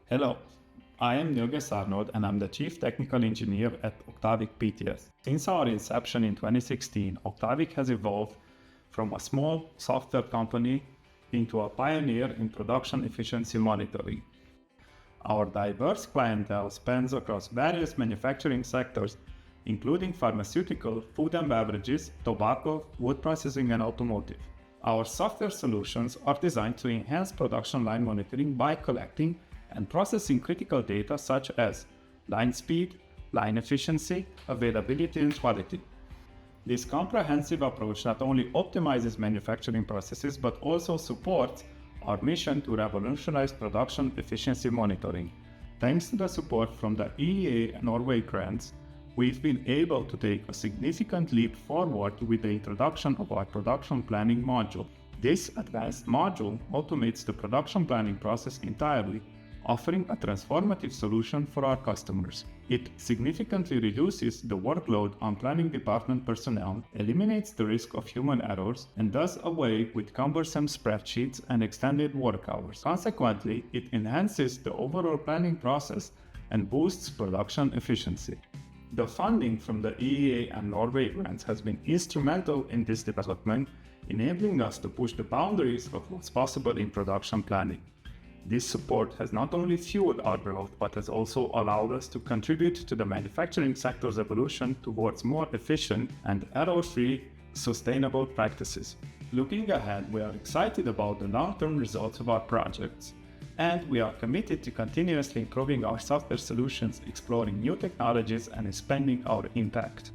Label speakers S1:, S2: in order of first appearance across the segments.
S1: Hello, I am Nilges Arnold and I'm the Chief Technical Engineer at Octavic PTS. Since our inception in 2016, Octavic has evolved from a small software company into a pioneer in production efficiency monitoring. Our diverse clientele spans across various manufacturing sectors, including pharmaceutical, food and beverages, tobacco, wood processing, and automotive. Our software solutions are designed to enhance production line monitoring by collecting and processing critical data such as line speed, line efficiency, availability, and quality. This comprehensive approach not only optimizes manufacturing processes but also supports our mission to revolutionize production efficiency monitoring. Thanks to the support from the EEA and Norway grants, we've been able to take a significant leap forward with the introduction of our production planning module. This advanced module automates the production planning process entirely, offering a transformative solution for our customers. It significantly reduces the workload on planning department personnel, eliminates the risk of human errors, and does away with cumbersome spreadsheets and extended work hours. Consequently, it enhances the overall planning process and boosts production efficiency. The funding from the EEA and Norway grants has been instrumental in this development, enabling us to push the boundaries of what's possible in production planning. This support has not only fueled our growth, but has also allowed us to contribute to the manufacturing sector's evolution towards more efficient and error-free, sustainable practices. Looking ahead, we are excited about the long-term results of our projects, and we are committed to continuously improving our software solutions, exploring new technologies, and expanding our impact.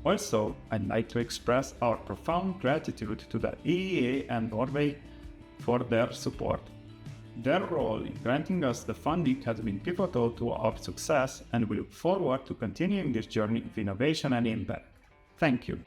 S1: Also, I'd like to express our profound gratitude to the EEA and Norway for their support. Their role in granting us the funding has been pivotal to our success, and we look forward to continuing this journey of innovation and impact. Thank you.